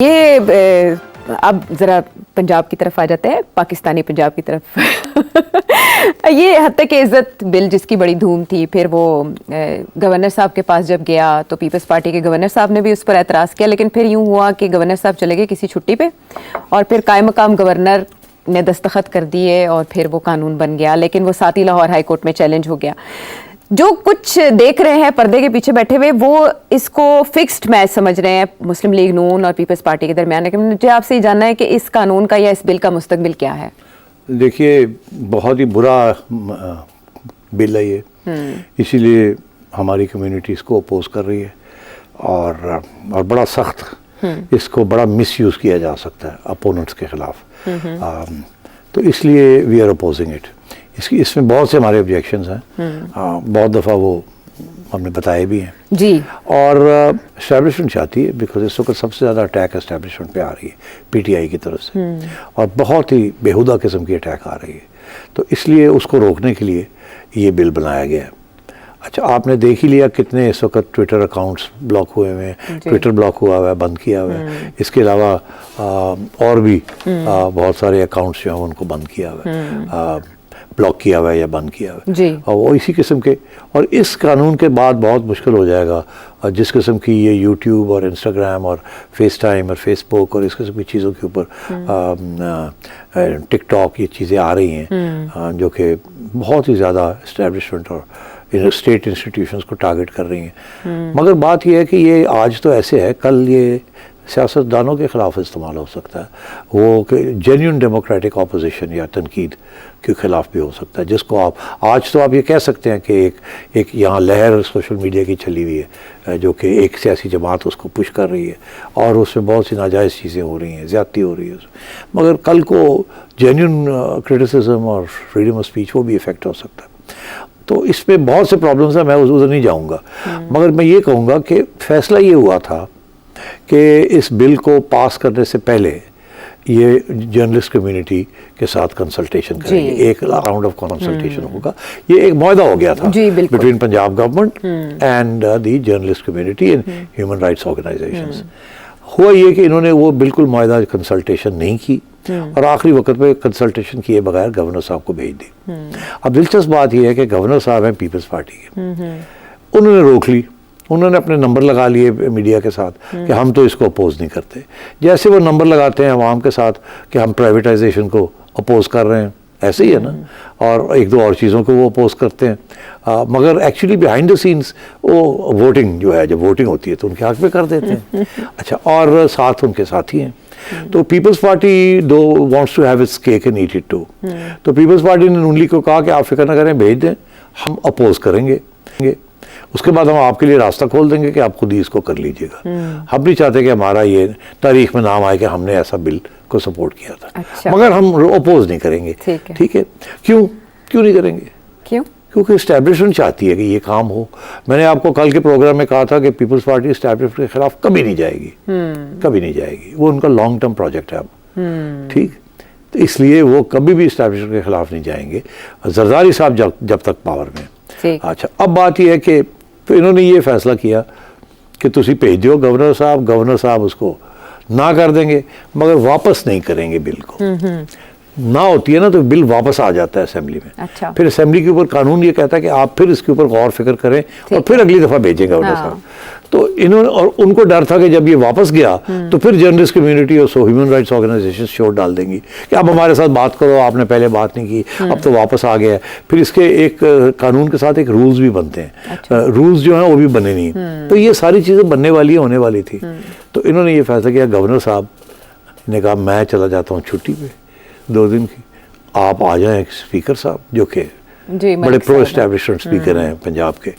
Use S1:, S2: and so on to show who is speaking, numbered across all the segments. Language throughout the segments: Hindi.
S1: ये अब ज़रा पंजाब की तरफ आ जाते हैं, पाकिस्तानी पंजाब की तरफ। ये हत्या के इज़्ज़त बिल जिसकी बड़ी धूम थी, फिर वो गवर्नर साहब के पास जब गया तो पीपल्स पार्टी के गवर्नर साहब ने भी उस पर एतराज़ किया, लेकिन फिर यूँ हुआ कि गवर्नर साहब चले गए किसी छुट्टी पे और फिर कायम मकाम गवर्नर ने दस्तखत कर दिए और फिर वो कानून बन गया, लेकिन वो साथ ही लाहौर हाई कोर्ट में चैलेंज हो गया। जो कुछ देख रहे हैं पर्दे के पीछे बैठे हुए, वो इसको फिक्स्ड मैच समझ रहे हैं मुस्लिम लीग नून और पीपल्स पार्टी के दरमियान। लेकिन मुझे आपसे ये जानना है कि इस कानून का या इस बिल का मुस्तकबिल क्या है?
S2: देखिए, बहुत ही बुरा बिल है ये, इसीलिए हमारी कम्युनिटी इसको अपोज कर रही है और बड़ा सख्त इसको बड़ा मिसयूज़ किया जा सकता है अपोनेंट्स के खिलाफ। तो इसलिए वी आर अपोजिंग इट। इसमें बहुत से हमारे ऑब्जेक्शंस हैं, बहुत दफ़ा वो हमने बताए भी हैं
S1: जी।
S2: और एस्टैब्लिशमेंट चाहती है, बिकॉज इस वक्त सबसे ज़्यादा अटैक एस्टैब्लिशमेंट पे आ रही है पीटीआई की तरफ से, और बहुत ही बेहुदा किस्म की अटैक आ रही है। तो इसलिए उसको रोकने के लिए ये बिल बनाया गया है। अच्छा, आपने देख ही लिया कितने इस वक्त ट्विटर अकाउंट्स ब्लॉक हुए हुए हैं, ट्विटर ब्लॉक हुआ हुआ है, बंद किया हुआ है। इसके अलावा और भी बहुत सारे अकाउंट्स जो हैं उनको बंद किया हुआ है, ब्लॉक किया हुआ है या बंद किया हुआ है, और वो इसी किस्म के। और इस कानून के बाद बहुत मुश्किल हो जाएगा, और जिस किस्म की ये यूट्यूब और इंस्टाग्राम और फेस टाइम और फेसबुक और इस किस्म की चीज़ों के ऊपर टिकटॉक ये चीज़ें आ रही हैं, जो कि बहुत ही ज़्यादा इस्टेब्लिशमेंट और स्टेट इंस्टीट्यूशंस को टारगेट कर रही हैं। मगर बात यह है कि ये आज तो ऐसे है, कल ये सियासतदानों के ख़िलाफ़ इस्तेमाल हो सकता है, वो जेन्युइन डेमोक्रेटिक ऑपोजिशन या तनकीद के ख़िलाफ़ भी हो सकता है, जिसको आप आज तो आप ये कह सकते हैं कि एक यहाँ लहर सोशल मीडिया की चली हुई है, जो कि एक सियासी जमात उसको पुश कर रही है और उसमें बहुत सी नाजायज़ चीज़ें हो रही हैं, ज़्यादती हो रही है उसमें। मगर कल को जेन्युइन क्रिटिसिज्म और फ्रीडम ऑफ स्पीच वो भी इफ़ेक्ट हो सकता है। तो इस पर बहुत से प्रॉब्लम्स हैं, मैं उधर नहीं जाऊँगा, मगर मैं ये कहूँगा कि फ़ैसला ये हुआ था कि इस बिल को पास करने से पहले ये जर्नलिस्ट कम्युनिटी के साथ कंसल्टेशन करेंगे, एक राउंड ऑफ कंसल्टेशन होगा। ये एक मुआहदा हो गया था between Punjab government and the journalist community and human rights organisations. हुआ ये कि इन्होंने वो बिल्कुल मुआहदा कंसल्टेशन नहीं की और आखिरी वक्त पे कंसल्टेशन किए बगैर गवर्नर साहब को भेज दी। अब दिलचस्प बात यह है कि गवर्नर साहब हैं पीपल्स पार्टी के, उन्होंने रोक ली, उन्होंने अपने नंबर लगा लिए मीडिया के साथ कि हम तो इसको अपोज नहीं करते। जैसे वो नंबर लगाते हैं अवाम के साथ कि हम प्राइवेटाइजेशन को अपोज कर रहे हैं, ऐसे ही है ना, और एक दो और चीज़ों को वो अपोज करते हैं, मगर एक्चुअली बिहाइंड द सीन्स वो वोटिंग जो है, जब वोटिंग होती है तो उनके हक में कर देते हैं। अच्छा, और साथ उनके साथी हैं। तो पीपल्स पार्टी दो wants to have its cake and eat it too. तो पीपल्स पार्टी ने नून लीग को कहा कि आप फिक्र ना करें, भेज दें, हम अपोज करेंगे, उसके बाद हम आपके लिए रास्ता खोल देंगे कि आप खुद ही इसको कर लीजिएगा। हम नहीं चाहते कि हमारा ये तारीख में नाम आए कि हमने ऐसा बिल को सपोर्ट किया था।
S1: अच्छा।
S2: मगर हम अपोज नहीं करेंगे। ठीक है, क्यों नहीं करेंगे? क्योंकि इस्टेब्लिशमेंट चाहती है कि ये काम हो। मैंने आपको कल के प्रोग्राम में कहा था कि पीपल्स पार्टी इस्टेब्लिशमेंट के खिलाफ कभी नहीं जाएगी, कभी नहीं जाएगी। वो उनका लॉन्ग टर्म प्रोजेक्ट है अब, ठीक, तो इसलिए वो कभी भी इस्टेब्लिशमेंट के खिलाफ नहीं जाएंगे, जरदारी साहब जब तक पावर में। अच्छा, अब बात यह है कि तो इन्होंने ये फैसला किया कि तुसी भेज दो गवर्नर साहब उसको ना कर देंगे, मगर वापस नहीं करेंगे बिल को। ना होती है ना तो बिल वापस आ जाता है असेंबली में। अच्छा। फिर असेंबली के ऊपर कानून ये कहता है कि आप फिर इसके ऊपर गौर फिक्र करें और फिर अगली दफ़ा भेजेंगे गवर्नर साहब। तो इन्होंने, और उनको डर था कि जब ये वापस गया तो फिर जर्नलिस्ट कम्युनिटी और ह्यूमन राइट्स ऑर्गेनाइजेशन शोर डाल देंगी कि अब हमारे साथ बात करो, आपने पहले बात नहीं की, अब तो वापस आ गया है। फिर इसके एक कानून के साथ एक रूल्स भी बनते हैं। अच्छा। रूल्स जो हैं वो भी बने नहीं, तो ये सारी चीज़ें बनने वाली होने वाली थी। तो इन्होंने ये फैसला किया, गवर्नर साहब ने कहा मैं चला जाता हूँ छुट्टी पे 2 दिन की, आप आ जाएं स्पीकर साहब, जो कि बड़े प्रो एस्टैब्लिशमेंट स्पीकर हैं पंजाब के,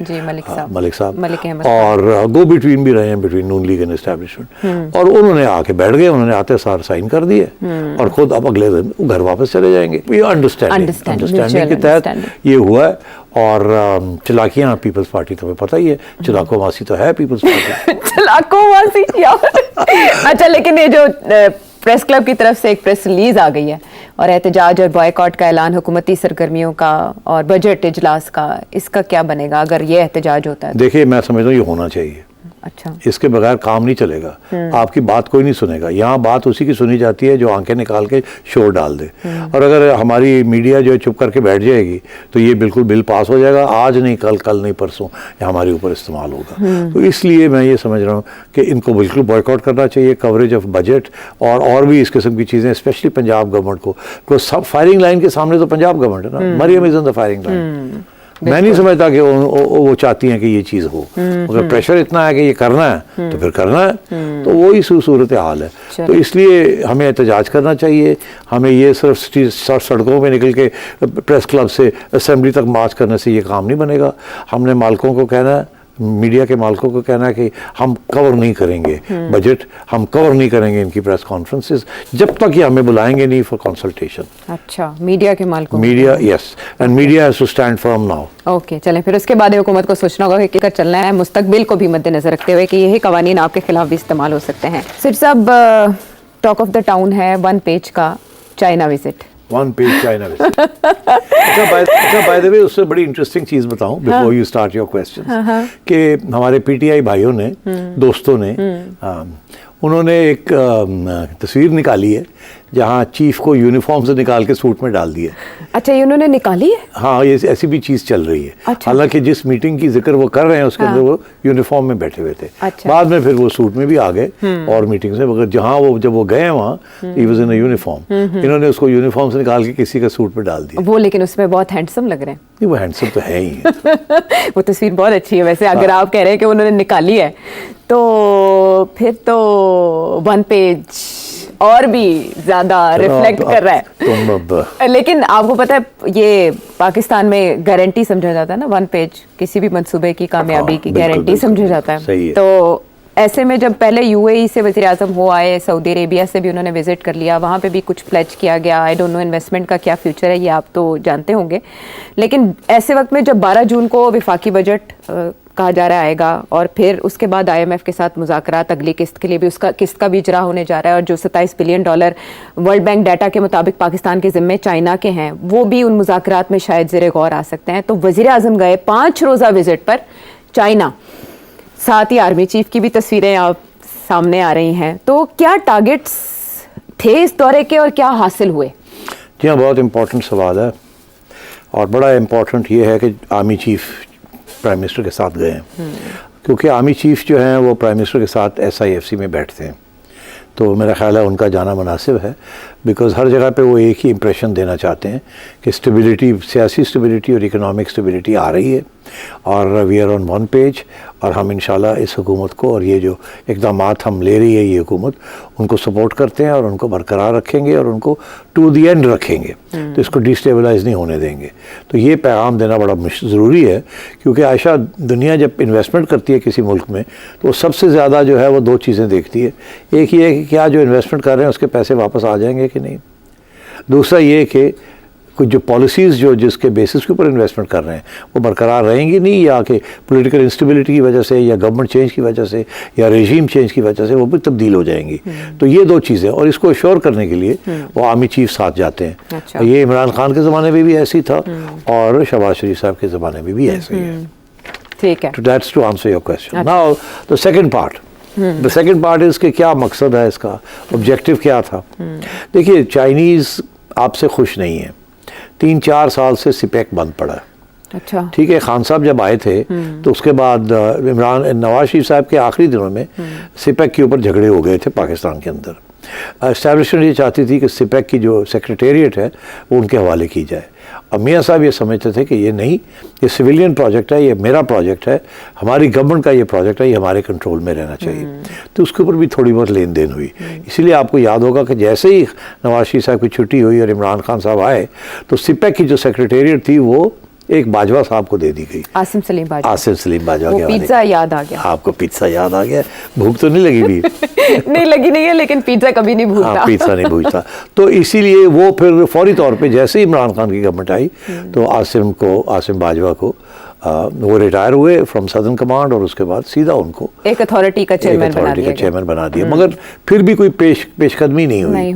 S2: मलिक साहब, और गो बिटवीन भी रहे हैं between Noon league and establishment. और उन्होंने आके बैठ गए, उन्होंने आते सार साइन कर दिए और खुद अब अगले दिन घर वापस चले जाएंगे। ये अंडरस्टैंडिंग के तहत ये हुआ है। और चलाकियाँ पीपल्स पार्टी, तुम्हें पता ही है, चलाको वासी तो है पीपल्स पार्टी। चलाको वासी अच्छा, लेकिन ये जो प्रेस क्लब की तरफ से एक प्रेस रिलीज आ गई है और एहतजाज और बॉयकॉट का ऐलान हुकूमती सरगर्मियों का और बजट इजलास का, इसका क्या बनेगा अगर ये एहतजाज होता है? देखिए, मैं समझता हूँ ये होना चाहिए,
S1: अच्छा।
S2: इसके बगैर काम नहीं चलेगा, आपकी बात कोई नहीं सुनेगा। यहाँ बात उसी की सुनी जाती है जो आंखें निकाल के शोर डाल दे। और अगर हमारी मीडिया जो है चुप करके बैठ जाएगी तो ये बिल्कुल बिल पास हो जाएगा, आज नहीं कल, कल नहीं परसों, ये हमारे ऊपर इस्तेमाल होगा। तो इसलिए मैं ये समझ रहा हूँ कि इनको बिल्कुल बॉयकॉट करना चाहिए, कवरेज ऑफ बजट और भी इस किस्म की चीज़ें, स्पेशली पंजाब गवर्नमेंट को सब फायरिंग लाइन के सामने तो पंजाब गवर्नमेंट है ना, Maryam is in the firing line. मैं नहीं समझता कि वो चाहती हैं कि ये चीज़ हो, अगर प्रेशर इतना है कि ये करना है तो फिर करना है, तो वही सूरत हाल है। तो इसलिए हमें एहतजाज करना चाहिए, हमें ये सिर्फ सड़कों पे निकल के प्रेस क्लब से असेंबली तक मार्च करने से ये काम नहीं बनेगा। हमने मालिकों को कहना है, मीडिया के मालिकों को कहना है कि हम कवर नहीं करेंगे बजट, हम कवर नहीं करेंगे इनकी प्रेस कॉन्फ्रेंसेस जब तक ये हमें बुलाएंगे नहीं फॉर कंसल्टेशन।
S1: अच्छा, मीडिया के मालिकों,
S2: media, yes, and media has to stand firm now.
S1: Okay, चलें फिर उसके बाद हुकूमत को सोचना होगा कि क्या चलना है, मुस्तकबिल को भी मद्देनजर रखते हुए कि यही कवानीन आपके खिलाफ भी इस्तेमाल हो सकते हैं। सिर्फ साहब, टॉक ऑफ द टाउन है 1 पेज का China visit.
S2: 1 page China visit. अच्छा, बाय द वे, उससे बड़ी इंटरेस्टिंग चीज़ बताऊं before you start your question, कि हमारे पीटीआई भाइयों ने, दोस्तों ने, उन्होंने एक तस्वीर निकाली है जहाँ चीफ को यूनिफॉर्म से निकाल के सूट में डाल दिया।
S1: अच्छा, ये उन्होंने निकाली है?
S2: हाँ, ये ऐसी भी चीज़ चल रही है।
S1: अच्छा।
S2: हालांकि जिस मीटिंग की जिक्र वो कर रहे हैं उसके अंदर वो यूनिफॉर्म में बैठे हुए थे।
S1: अच्छा।
S2: बाद में फिर वो सूट में भी आ गए और मीटिंग से, मगर जहाँ जब वो गए वहाँ he was in a uniform, इन्होंने उसको यूनिफॉर्म से निकाल के किसी का सूट में डाल दिया।
S1: वो लेकिन उसमें बहुत हैंडसम लग रहे हैं।
S2: नहीं, वो हैंडसम तो है ही है।
S1: वो तस्वीर बहुत अच्छी है वैसे। अगर आप कह रहे हैं कि उन्होंने निकाली है तो फिर तो 1 पेज और भी ज्यादा रिफ्लेक्ट कर रहा है। लेकिन आपको पता है ये पाकिस्तान में गारंटी समझा जाता है ना, 1 पेज किसी भी मंसूबे की कामयाबी की गारंटी समझा जाता है।
S2: सही है।
S1: तो ऐसे में जब पहले यूएई से वज़ीर आज़म हो आए, सऊदी अरेबिया से भी उन्होंने विजिट कर लिया, वहाँ पे भी कुछ प्लेज किया गया। आई डोंट नो इन्वेस्टमेंट का क्या फ्यूचर है, ये आप तो जानते होंगे। लेकिन ऐसे वक्त में जब 12 जून को वफाकी बजट कहा जा रहा आएगा और फिर उसके बाद IMF के साथ मुज़ाकरात अगली किस्त के लिए भी, उसका किस्त का भी इजरा होने जा रहा है, और जो $27 बिलियन वर्ल्ड बैंक डाटा के मुताबिक पाकिस्तान के ज़िम्मे चाइना के हैं, वो भी उन मुज़ाकरात में शायद ज़ेरे गौर आ सकते हैं। तो वज़ीर आज़म गए 5 रोज़ा विजिट पर चाइना, साथ ही आर्मी चीफ की भी तस्वीरें आप सामने आ रही हैं। तो क्या टारगेट्स थे इस दौरे के और क्या हासिल हुए?
S2: जी हाँ, बहुत इम्पोर्टेंट सवाल है, और बड़ा इम्पोर्टेंट ये है कि आर्मी चीफ प्राइम मिनिस्टर के साथ गए हैं, क्योंकि आर्मी चीफ जो हैं वो प्राइम मिनिस्टर के साथ SIFC में बैठते हैं, तो मेरा ख्याल है उनका जाना मुनासिब है, बिकॉज़ हर जगह पे वो एक ही इम्प्रेशन देना चाहते हैं कि स्टेबिलिटी, सियासी स्टेबिलिटी और इकोनॉमिक स्टेबिलिटी आ रही है, और वी आर ऑन 1 पेज, और हम इंशाल्लाह इस हुकूमत को और ये जो इक़दामात हम ले रही है ये हुकूमत, उनको सपोर्ट करते हैं और उनको बरकरार रखेंगे और उनको टू दी एंड रखेंगे, तो इसको डिस्टेबलाइज नहीं होने देंगे। तो ये पैगाम देना बड़ा ज़रूरी है, क्योंकि आयशा, दुनिया जब इन्वेस्टमेंट करती है किसी मुल्क में तो वो सबसे ज़्यादा जो है वो 2 चीज़ें देखती है। एक ये है कि क्या जो इन्वेस्टमेंट कर रहे हैं उसके पैसे वापस आ जाएंगे कि नहीं, दूसरा ये कि कुछ जो पॉलिसीज़ जो जिसके बेसिस के ऊपर इन्वेस्टमेंट कर रहे हैं वो बरकरार रहेंगी नहीं, या कि पॉलिटिकल इंस्टेबिलिटी की वजह से या गवर्नमेंट चेंज की वजह से या रेजीम चेंज की वजह से वो भी तब्दील हो जाएंगी। तो ये 2 चीज़ें, और इसको अश्योर करने के लिए वो आर्मी चीफ साथ जाते हैं।
S1: अच्छा।
S2: ये इमरान खान के ज़माने में भी ऐसे ही था और शहबाज शरीफ साहब के ज़माने में भी ऐसे ही है।
S1: ठीक है,
S2: तो that's to answer your question. Now the second part is कि क्या मकसद है इसका, ऑब्जेक्टिव क्या था। देखिए, चाइनीज़ आपसे खुश नहीं है, 3-4 साल से सिपेक बंद पड़ा है।
S1: अच्छा,
S2: ठीक है, खान साहब जब आए थे तो उसके बाद नवाज शरीफ साहब के आखिरी दिनों में सिपेक के ऊपर झगड़े हो गए थे पाकिस्तान के अंदर। एस्टैब्लिशमेंट ये चाहती थी कि सिपेक की जो सेक्रेटेरिएट है वो उनके हवाले की जाए, और मियाँ साहब ये समझते थे कि ये नहीं, ये सिविलियन प्रोजेक्ट है, ये मेरा प्रोजेक्ट है, हमारी गवर्नमेंट का ये प्रोजेक्ट है, ये हमारे कंट्रोल में रहना चाहिए। तो उसके ऊपर भी थोड़ी बहुत लेन देन हुई। इसीलिए आपको याद होगा कि जैसे ही नवाज शरीफ साहब की छुट्टी हुई और इमरान खान साहब आए तो सिपेक की जो सेक्रेटेरिएट थी वो एक बाजवा साहब को दे दी गई,
S1: आसिम सलीम बाजवा।
S2: आसिम सलीम बाजवा के
S1: पिज्जा याद आ गया
S2: आपको? पिज्जा याद आ गया? भूख तो नहीं लगी भी?
S1: नहीं लगी नहीं है, लेकिन पिज्जा कभी नहीं भूलता।
S2: हाँ, पिज्जा नहीं भूलता। तो इसीलिए वो फिर फौरी तौर पे जैसे ही इमरान खान की गवर्नमेंट आई तो आसिम बाजवा को वो रिटायर हुए फ्रॉम सदर्न कमांड, और उसके बाद सीधा उनको
S1: एक अथॉरिटी का चेयरमैन बना दिया।
S2: मगर फिर भी कोई पेशकदमी नहीं हुई।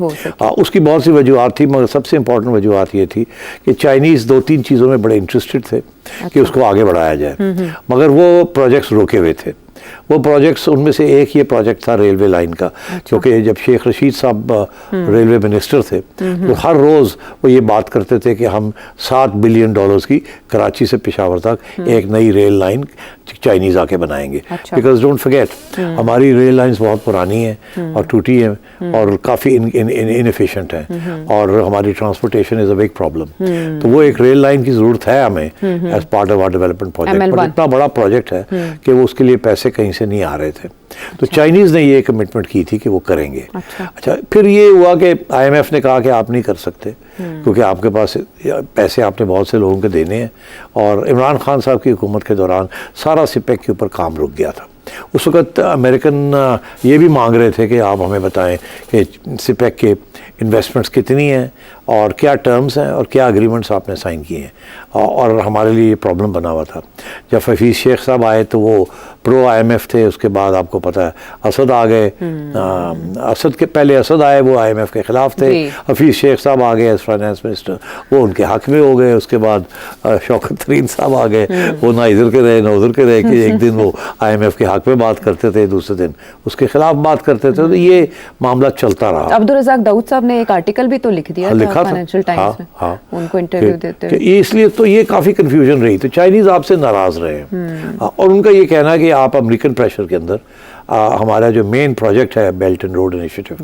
S2: उसकी बहुत सी वजूहत थी, मगर सबसे इम्पोर्टेंट वजूहत ये थी कि चाइनीज़ 2-3 चीज़ों में बड़े इंटरेस्टेड थे कि उसको आगे बढ़ाया जाए, मगर वो प्रोजेक्ट्स रोके हुए थे। वो प्रोजेक्ट्स, उनमें से एक ये प्रोजेक्ट था रेलवे लाइन का, क्योंकि जब शेख रशीद साहब रेलवे मिनिस्टर थे तो हर रोज़ वो ये बात करते थे कि हम $7 बिलियन की कराची से पेशावर तक एक नई रेल लाइन चाइनीज़ आके बनाएंगे। बिकॉज डोंट फॉरगेट हमारी रेल लाइंस बहुत पुरानी हैं और टूटी हैं और काफ़ी इनएफिशिएंट हैं और हमारी transportation is a big problem. तो वो एक रेल लाइन की ज़रूरत है हमें as part of our development project, पर इतना बड़ा प्रोजेक्ट है कि वो उसके लिए पैसे कहीं से नहीं आ रहे थे। तो चाइनीज़ ने ये कमिटमेंट की थी कि वो करेंगे। अच्छा, फिर ये हुआ कि IMF ने कहा कि आप नहीं कर सकते क्योंकि आपके पास पैसे आपने बहुत से लोगों के देने हैं, और इमरान खान साहब की हुकूमत के दौरान सारा सिपेक के ऊपर काम रुक गया था। उस वक्त अमेरिकन ये भी मांग रहे थे कि आप हमें बताएं कि सिपेक के इन्वेस्टमेंट्स कितनी हैं और क्या टर्म्स हैं और क्या एग्रीमेंट्स आपने साइन किए हैं, और हमारे लिए ये प्रॉब्लम बना हुआ था। जब हफीज़ शेख साहब आए तो वो प्रो IMF थे, उसके बाद आपको पता है असद आ गए, असद के पहले असद आए, वो IMF के ख़िलाफ़ थे। हफीज़ शेख साहब आ गए एज फाइनेंस मिनिस्टर, वो उनके हक़ में हो गए। उसके बाद शौकत तरीन साहब आ गए, वो ना इधर के रहे ना उधर के रहे कि एक दिन वो IMF के हक़ में बात करते थे, दूसरे दिन उसके खिलाफ बात करते थे। तो ये मामला चलता रहा।
S1: अब्दुल रज़ाक दाऊद साहब ने एक आर्टिकल भी तो लिख दिया था फाइनेंशियल टाइम्स में, उनको इंटरव्यू देते हुए।
S2: इसलिए तो ये काफ़ी कन्फ्यूजन रही। तो चाइनीज़ आपसे नाराज़ रहे हैं और उनका ये कहना है कि आप अमेरिकन प्रेशर के अंदर हमारा जो मेन प्रोजेक्ट है बेल्ट एंड रोड इनिशिएटिव,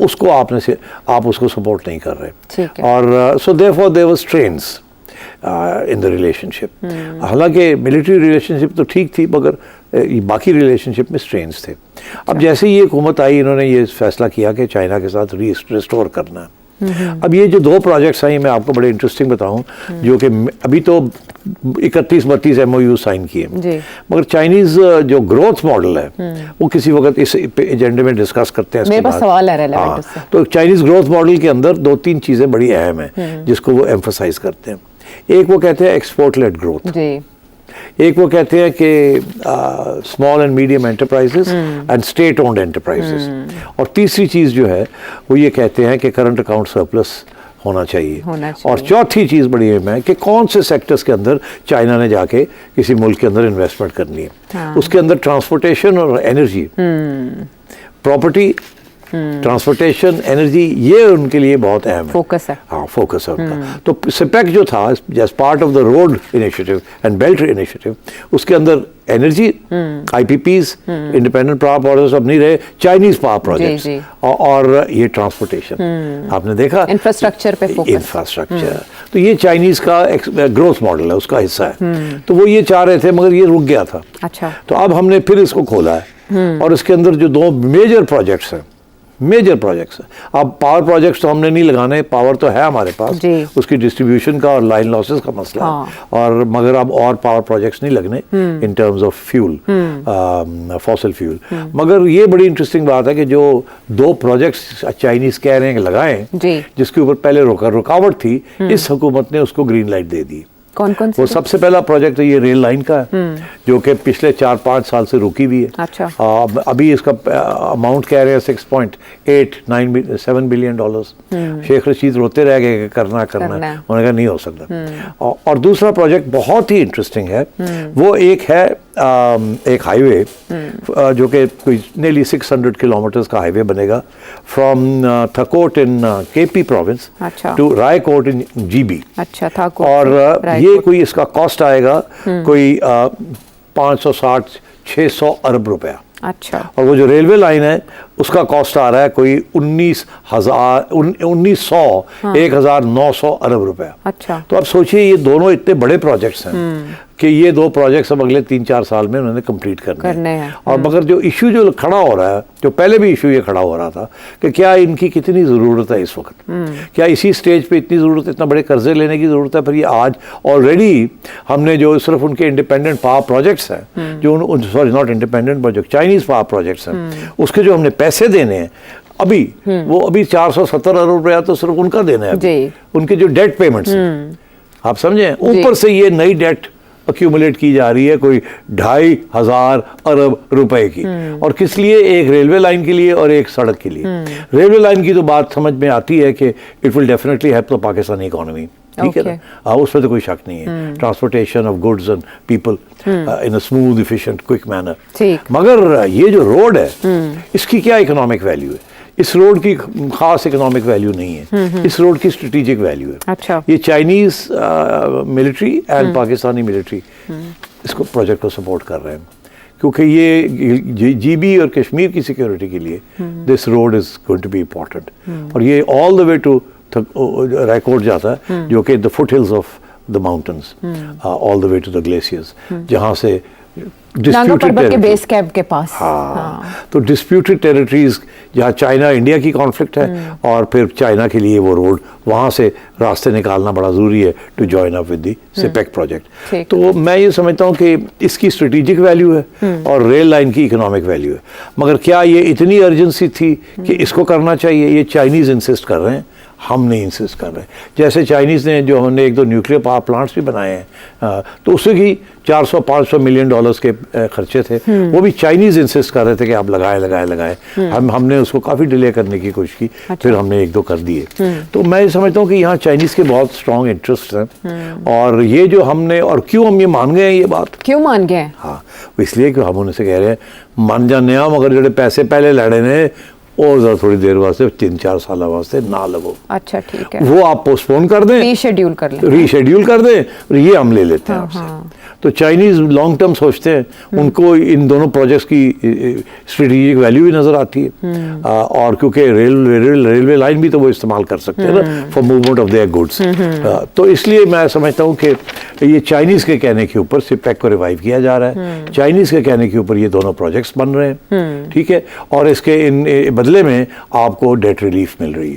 S2: उसको आप उसको सपोर्ट नहीं कर रहे, और so therefore there was strains in the relationship. हालांकि मिलिट्री रिलेशनशिप तो ठीक थी, मगर बाकी रिलेशनशिप में स्ट्रेन्स थे। अब जैसे ये हुकूमत आई, इन्होंने ये फैसला किया कि चाइना के साथ रिस्टोर करना है। अब ये जो 2 प्रोजेक्ट्स हैं, मैं आपको बड़े इंटरेस्टिंग बताऊं, जो कि अभी तो 31-32 MOU साइन किए, मगर चाइनीज़ जो ग्रोथ मॉडल है वो किसी वक्त इस एजेंडे में डिस्कस करते हैं।
S1: मेरे पास सवाल है रेलेवेंट उससे।
S2: तो चाइनीज़ ग्रोथ मॉडल के अंदर 2-3 चीज़ें बड़ी अहम हैं जिसको वो एम्फोसाइज करते हैं। एक वो कहते हैं एक्सपोर्ट लेड ग्रोथ, एक वो कहते हैं कि small and medium enterprises and state owned enterprises, और तीसरी चीज़ जो है वो ये कहते हैं कि करंट अकाउंट सरप्लस होना चाहिए। और चौथी चीज़ बड़ी अहम है कि कौन से सेक्टर्स के अंदर चाइना ने जाके किसी मुल्क के अंदर इन्वेस्टमेंट करनी है। उसके अंदर ट्रांसपोर्टेशन और एनर्जी, प्रॉपर्टी, ट्रांसपोर्टेशन, एनर्जी, ये उनके लिए बहुत अहम है, फोकस है। हाँ, फोकस है उनका। तो सिपेक जो था as part of the road initiative and belt initiative, उसके अंदर energy, IPPs, independent power projects अब नहीं रहे, चाइनीज पावर प्रोजेक्ट्स, और ये ट्रांसपोर्टेशन आपने देखा,
S1: इंफ्रास्ट्रक्चर पे फोकस,
S2: इंफ्रास्ट्रक्चर। तो ये चाइनीज का ग्रोथ मॉडल है, उसका हिस्सा है। तो वो ये चाह रहे थे, मगर ये रुक गया था।
S1: अच्छा, तो
S2: अब हमने फिर इसको खोला है, और इसके अंदर जो 2 मेजर प्रोजेक्ट्स हैं, मेजर प्रोजेक्ट्स। अब पावर प्रोजेक्ट्स तो हमने नहीं लगाने, पावर तो है हमारे पास, उसकी डिस्ट्रीब्यूशन का और लाइन लॉसेस का मसला है, और मगर अब और पावर प्रोजेक्ट्स नहीं लगने in terms of fuel, fossil fuel. मगर ये बड़ी इंटरेस्टिंग बात है कि जो 2 प्रोजेक्ट्स चाइनीज कह रहे हैं कि लगाएं, जिसके ऊपर पहले रुकावट थी, इस हुकूमत ने उसको ग्रीन लाइट दे दी।
S1: कौन-कौन से?
S2: वो सबसे पहला प्रोजेक्ट ये रेल लाइन का है, जो कि पिछले 4-5 साल से रुकी हुई है।
S1: अच्छा।
S2: अभी इसका अमाउंट कह रहे हैं $6.8-9-7 बिलियन। शेख रशीद रोते रह गए कि करना उन्होंने कहा नहीं हो सकता। और दूसरा प्रोजेक्ट बहुत ही इंटरेस्टिंग है, वो एक है एक हाईवे, जो कि कोई नेली 600 किलोमीटर्स का हाईवे बनेगा from Thakot in KP province to Raikot in GB।
S1: अच्छा, थकोट।
S2: और ये कोई इसका कॉस्ट आएगा कोई 560-600 अरब रुपया।
S1: अच्छा।
S2: और वो जो रेलवे लाइन है उसका कॉस्ट आ रहा है कोई 1900-1900 अरब रुपया।
S1: अच्छा।
S2: तो आप सोचिए ये दोनों इतने बड़े प्रोजेक्ट्स हैं कि ये 2 प्रोजेक्ट्स अब अगले 3-4 साल में उन्होंने कंप्लीट करने हैं। और मगर जो इशू जो खड़ा हो रहा है, जो पहले भी इशू ये खड़ा हो रहा था कि क्या इनकी कितनी ज़रूरत है इस वक्त, क्या इसी स्टेज पे इतनी ज़रूरत है, इतना बड़े कर्जे लेने की ज़रूरत है। फिर ये आज ऑलरेडी हमने जो सिर्फ उनके इंडिपेंडेंट पावर प्रोजेक्ट्स हैं, जो सॉरी नॉट इंडिपेंडेंट बट जो चाइनीज़ पावर प्रोजेक्ट्स हैं, उसके जो हमने पैसे देने हैं अभी, वो अभी 470 अरब रुपया तो सिर्फ उनका देना है, उनके जो डेट पेमेंट्स हैं, आप समझें। ऊपर से ये नई डेट अक्यूमुलेट की जा रही है कोई 2,500 अरब रुपए की, और किस लिए? एक रेलवे लाइन के लिए और एक सड़क के लिए। रेलवे लाइन की तो बात समझ में आती है कि it will definitely help the Pakistani economy, ठीक है ना, उसमें तो कोई शक नहीं है, transportation of goods and people in a smooth efficient quick manner.
S1: ठीक।
S2: मगर ये जो रोड है इसकी क्या इकोनॉमिक वैल्यू है? इस रोड की खास इकोनॉमिक वैल्यू नहीं है, इस रोड की स्ट्रेटेजिक वैल्यू है।
S1: अच्छा।
S2: ये Chinese military and Pakistani military इसको प्रोजेक्ट को सपोर्ट कर रहे हैं, क्योंकि ये जीबी और कश्मीर की सिक्योरिटी के लिए this road is going to be important. और ये all the way to Raikot जाता है, जो कि the foothills of the mountains, all the way to the glaciers, जहाँ से
S1: नांगा पर्वत के बेस कैंप के पास।
S2: हाँ। तो डिस्प्यूटेड टेरिटरीज जहाँ चाइना इंडिया की कॉन्फ्लिक्ट है, और फिर चाइना के लिए वो रोड वहाँ से रास्ते निकालना बड़ा ज़रूरी है to join up with the CPEC project. तो मैं ये समझता हूँ कि इसकी स्ट्रेटेजिक वैल्यू है और रेल लाइन की इकोनॉमिक वैल्यू है। मगर क्या ये इतनी अर्जेंसी थी कि इसको करना चाहिए? ये चाइनीज़ इंसिस्ट कर रहे हैं, हम नहीं इंसिस्ट कर रहे। जैसे चाइनीज़ ने जो हमने एक दो न्यूक्लियर पावर प्लांट्स भी बनाए हैं, तो उससे भी 400-500 मिलियन डॉलर्स के खर्चे थे, वो भी चाइनीज़ इंसिस्ट कर रहे थे कि आप लगाए। हमने उसको काफ़ी डिले करने की कोशिश की। अच्छा। फिर हमने एक दो कर दिए। तो मैं समझता हूँ कि यहाँ चाइनीज़ के बहुत स्ट्रॉन्ग इंटरेस्ट हैं, और ये जो हमने, और क्यों हम ये मान गए हैं, ये बात
S1: क्यों मान गए?
S2: हाँ, इसलिए कि हम उनसे कह रहे हैं मान जाने, मगर जो पैसे पहले लड़े ने और ज़रा थोड़ी देर वास्ते 3-4 साल वास्ते ना लगो। अच्छा, ठीक है, वो आप पोस्टपोन कर दें, रीशेड्यूल कर दें, और ये हम ले लेते हैं आपसे। तो चाइनीज़ लॉन्ग टर्म सोचते हैं, उनको इन दोनों प्रोजेक्ट्स की स्ट्रेटेजिक वैल्यू भी नज़र आती है, और क्योंकि रेलवे लाइन भी तो वो इस्तेमाल कर सकते हैं ना for movement of their goods. तो इसलिए मैं समझता हूँ कि ये चाइनीज़ के कहने के ऊपर सिपेक को रिवाइव किया जा रहा है, चाइनीज़ के कहने के ऊपर ये दोनों प्रोजेक्ट्स बन रहे हैं, ठीक है, और इसके इन बदले में आपको डेट रिलीफ मिल रही है।